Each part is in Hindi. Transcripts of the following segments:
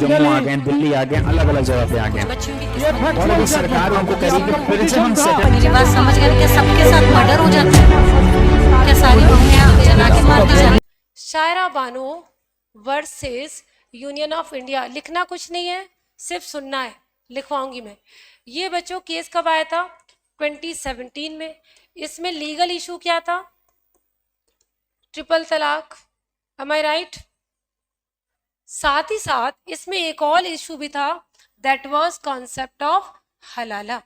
जम्मू आ गए, दिल्ली आ गए, अलग अलग जगह पे आ गए, और अभी सरकार उनको कह रही है कि फिर से हम मेरी बात समझ गए? क्या सबके साथ मर्डर हो जाता है? क्या सारी बहुएं जला के मार दी जाती? Shayara Bano versus union of India, लिखना कुछ नहीं है, सिर्फ सुनना है, लिखवाऊंगी मैं। ये बच्चों केस कब आया था? 2017 में। इसमें लीगल इशू क्या था? ट्रिपल तलाक, एम आई राइट? साथ ही साथ इसमें एक और इशू भी था, दैट वाज कॉन्सेप्ट ऑफ हलाला।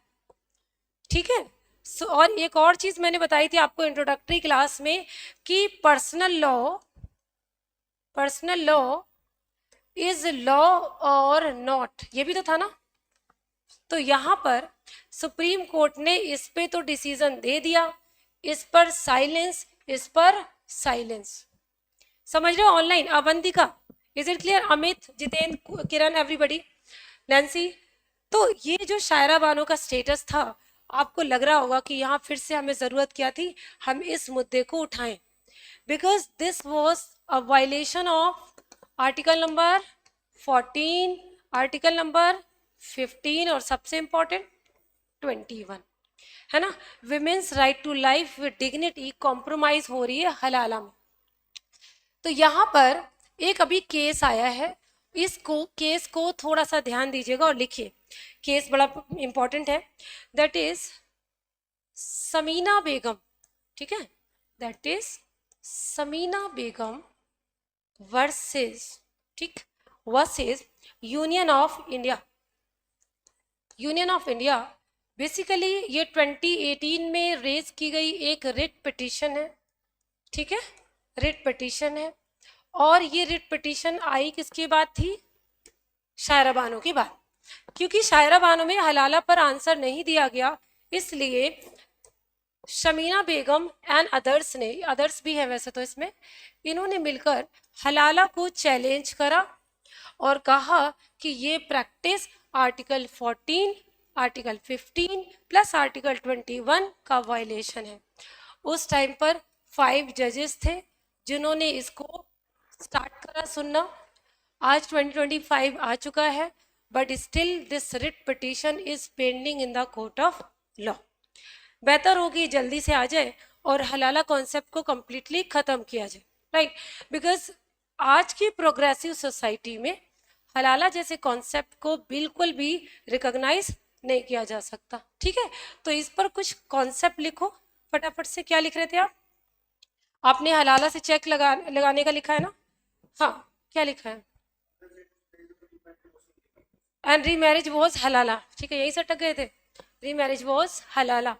ठीक है। और एक और चीज मैंने बताई थी आपको इंट्रोडक्टरी क्लास में कि पर्सनल लॉ इज लॉ और नॉट, ये भी तो था ना। तो यहां पर सुप्रीम कोर्ट ने इस पे तो डिसीजन दे दिया, इस पर साइलेंस, इस पर साइलेंस। समझ रहे हो? Online Avantika, is it clear? Amit, Jitendra, Kiran, everybody, Nancy. तो ये जो शायरा बानो का स्टेटस था, आपको लग रहा होगा कि यहाँ फिर से हमें जरूरत क्या थी, हम इस मुद्दे को उठाएं, because this was a violation of article number 14, article number 15 और सबसे इंपॉर्टेंट 21, है ना। Women's right to life with dignity compromise हो रही है हलाला में। तो यहाँ पर एक अभी केस आया है, इसको केस को थोड़ा सा ध्यान दीजिएगा और लिखिए, केस बड़ा इंपॉर्टेंट है। दैट इज समीना बेगम, ठीक है, that is Sameena Begum versus, ठीक, versus union of India. Union of India basically ये 2018 में रेज की गई एक रिट पिटीशन है, ठीक है, रिट पिटीशन है। और ये रिट पिटीशन आई किसके बाद थी? शायरा बानो के बाद। क्योंकि शायरा बानो में हलाला पर आंसर नहीं दिया गया, इसलिए शमीना बेगम एंड अदर्स ने, अदर्स भी है वैसे तो इसमें, इन्होंने मिलकर हलाला को चैलेंज करा और कहा कि ये practice article 14, article 15 plus article 21 का वायलेशन है। उस टाइम पर 5 जजेस थे जिन्होंने इसको स्टार्ट करा सुनना। आज 2025 आ चुका है, but still this writ petition is pending in the court of law. बेहतर होगी जल्दी से आ जाए और हलाला कॉन्सेप्ट को कंप्लीटली खत्म किया जाए, राइट। बिकॉज आज की प्रोग्रेसिव सोसाइटी में हलाला जैसे कॉन्सेप्ट को बिल्कुल भी रिकॉग्नाइज नहीं किया जा सकता, ठीक है। तो इस पर कुछ कॉन्सेप्ट लिखो फटाफट से। क्या लिख रहे थे आप? आपने हलाला से चेक लगाने का लिखा है ना? हाँ, क्या लिखा है? एंड री मैरिज वॉज हलाला, ठीक है, यही से अटक गए थे। री marriage was halala,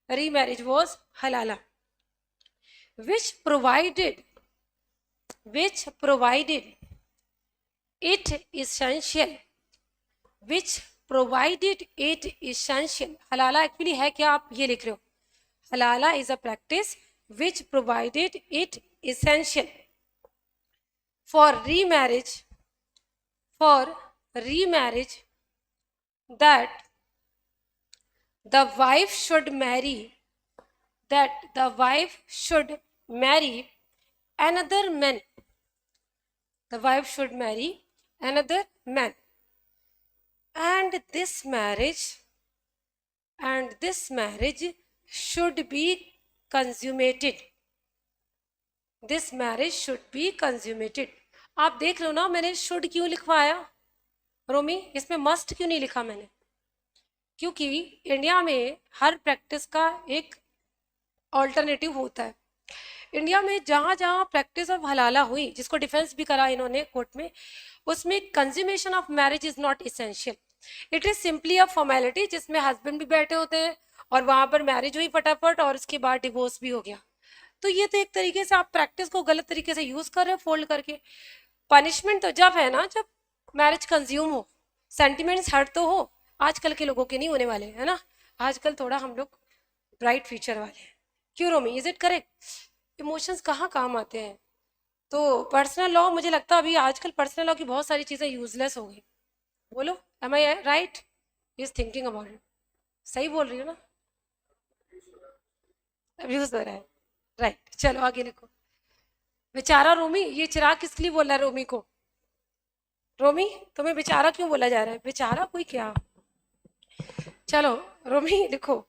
remarriage was halala, which provided it essential, which provided it essential। हलाला एक्चुअली है क्या? आप ये लिख रहे हो, halala is a practice which provided it essential for remarriage, that the wife should marry, another man, the wife should marry another man, and this marriage should be consummated, this marriage should be consummated। आप देख रहे हो ना मैंने शुड क्यों लिखवाया रोमी, इसमें मस्ट क्यों नहीं लिखा मैंने? क्योंकि इंडिया में हर प्रैक्टिस का एक ऑल्टरनेटिव होता है। इंडिया में जहाँ जहाँ प्रैक्टिस ऑफ हलाला हुई, जिसको डिफेंस भी करा इन्होंने कोर्ट में, उसमें consummation of marriage is not essential, it is simply a formality, जिसमें हस्बैंड भी बैठे होते हैं और वहां पर मैरिज हुई फटाफट और उसके बाद डिवोर्स भी हो गया। तो ये तो एक तरीके से आप प्रैक्टिस को गलत तरीके से यूज कर रहे हो फोल्ड करके। पनिशमेंट तो जब है ना जब मैरिज कंज्यूम हो, सेंटिमेंट्स हर्ट तो हो। आजकल के लोगों के नहीं होने वाले, है ना, आजकल थोड़ा हम लोग ब्राइट फ्यूचर वाले हैं। क्यों रोमी, इज इट करेक्ट? इमोशंस कहाँ काम आते हैं। तो पर्सनल लॉ, मुझे लगता है अभी आजकल पर्सनल लॉ की बहुत सारी चीज़ें यूजलेस हो गई। बोलो, am I right? Is thinking about it, सही बोल रही हो ना? अब्यूज हो रहा है, राइट। चलो आगे लिखो। बेचारा रोमी, ये चिराग किस लिए बोल रहा है रोमी को? रोमी, तुम्हें बेचारा क्यों बोला जा रहा है? बेचारा कोई क्या? चलो रोमी लिखो,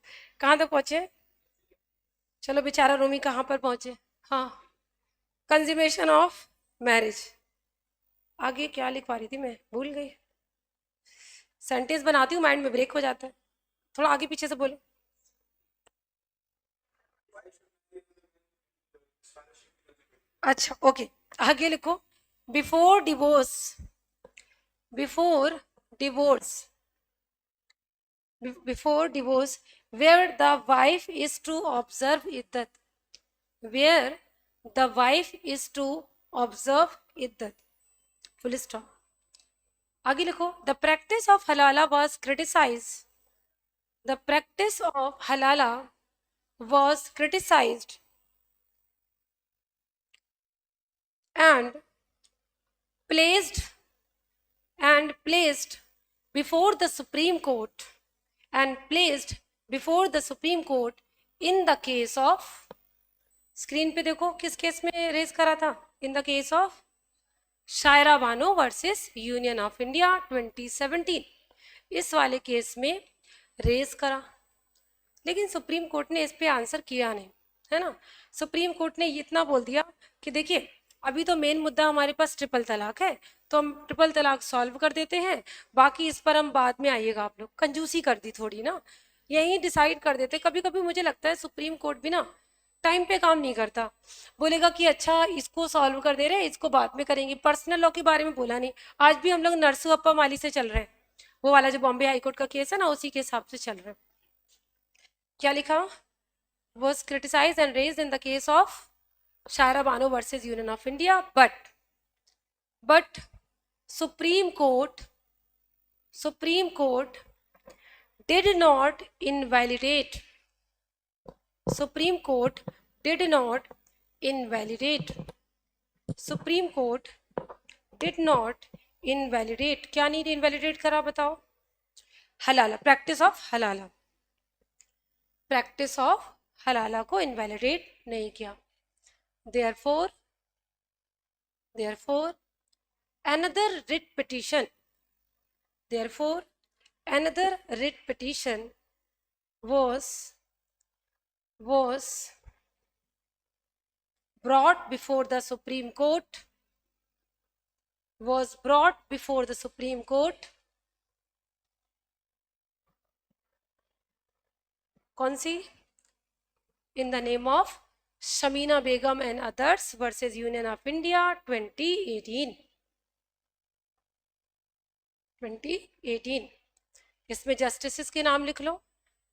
कहाँ तक पहुंचे? चलो बेचारा रोमी कहाँ पर पहुंचे? हाँ, कंज्यूमेशन ऑफ मैरिज। आगे क्या लिखवा रही थी मैं, भूल गई। सेंटेंस बनाती हूँ, माइंड में ब्रेक हो जाता है। थोड़ा आगे पीछे से बोलो। अच्छा ओके, आगे लिखो। Before divorce, before divorce, before divorce, where the wife is to observe iddat, where the wife is to observe iddat, full stop। आगे लिखो, the practice of halala was criticized, the practice of halala was criticized and placed before the Supreme Court, and placed before the Supreme Court in the case of, screen पे देखो किस केस में रेज करा था? In the case of Shayara Bano versus union of India 2017, इस वाले केस में रेज करा। लेकिन सुप्रीम कोर्ट ने इस पे आंसर किया नहीं, है ना। सुप्रीम कोर्ट ने इतना बोल दिया कि देखिए अभी तो मेन मुद्दा हमारे पास ट्रिपल तलाक है, तो हम ट्रिपल तलाक सॉल्व कर देते हैं, बाकी इस पर हम बाद में आइएगा। आप लोग कंजूसी कर दी थोड़ी ना, यही डिसाइड कर देते। कभी कभी मुझे लगता है सुप्रीम कोर्ट भी ना टाइम पे काम नहीं करता, बोलेगा कि अच्छा इसको सॉल्व कर दे रहे हैं, इसको बाद में करेंगे। पर्सनल लॉ के बारे में बोला नहीं। आज भी हम लोग नरसू अप्पा माली से चल रहे हैं, वो वाला जो बॉम्बे हाईकोर्ट का केस है ना, उसी के हिसाब से चल रहे हैं। क्या लिखा? was criticized and raised in the case of Shaira Bano versus Union of India, but Supreme Court did not invalidate, Supreme Court did not invalidate, Supreme Court did not invalidate, क्या नहीं invalidate करा बताओ? हलाला, प्रैक्टिस ऑफ हलाला, प्रैक्टिस ऑफ हलाला को इनवैलिडेट नहीं किया। Therefore another writ petition, therefore another writ petition was brought before the Supreme Court, was brought before the Supreme Court। कौन सी? in the name of Shamina Begum and others versus Union of India 2018। इसमें जस्टिस के नाम लिख लो।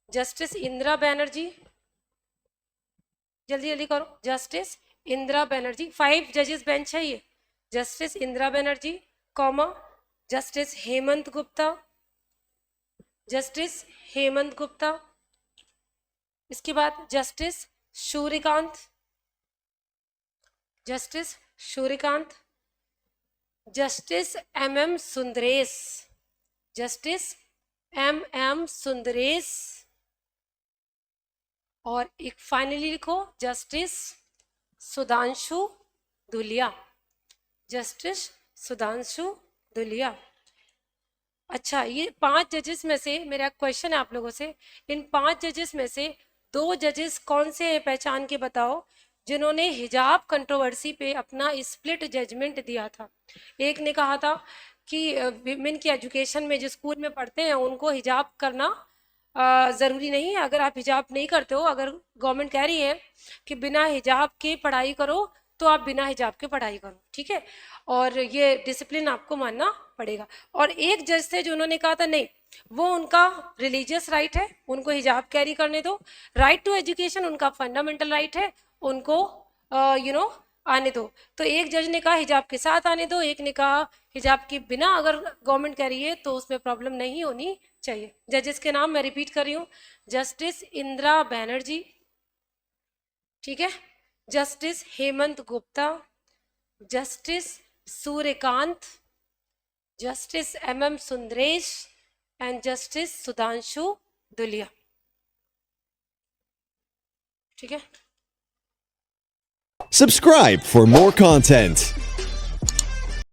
जस्टिस इंदिरा बनर्जी, जल्दी जल्दी करो, जस्टिस इंदिरा बनर्जी, 5 जजेस बेंच है ये। Justice Indira Banerjee, comma justice Hemant Gupta, justice Hemant Gupta. इसके बाद justice Surya Kant, justice Surya Kant, justice MM Sundaresh, justice MM Sundaresh, और एक फाइनली लिखो जस्टिस सुधांशु धुलिया, जस्टिस सुधांशु धुलिया। अच्छा, ये 5 जजेस में से मेरा क्वेश्चन है आप लोगों से, इन 5 जजेस में से 2 जजेस कौन से हैं पहचान के बताओ, जिन्होंने हिजाब कंट्रोवर्सी पे अपना स्प्लिट जजमेंट दिया था। एक ने कहा था कि विमेन की एजुकेशन में जो स्कूल में पढ़ते हैं उनको हिजाब करना ज़रूरी नहीं है। अगर आप हिजाब नहीं करते हो, अगर गवर्नमेंट कह रही है कि बिना हिजाब के पढ़ाई करो तो आप बिना हिजाब के पढ़ाई करो, ठीक है, और ये डिसिप्लिन आपको मानना पड़ेगा। और एक जज थे जो उन्होंने कहा था नहीं, वो उनका रिलीजियस राइट है, उनको हिजाब कैरी करने दो, राइट टू एजुकेशन उनका फंडामेंटल राइट है, उनको आने दो। तो एक जज ने कहा हिजाब के साथ आने दो, एक ने कहा हिजाब के बिना अगर गवर्नमेंट कह रही है तो उसमें प्रॉब्लम नहीं होनी चाहिए। जजेस के नाम मैं रिपीट कर रही हूँ, जस्टिस इंदिरा बनर्जी, ठीक है, justice Hemant Gupta, justice Surya Kant, justice MM Sundaresh and justice Sudhanshu Dhulia, ठीक है। Subscribe for more content.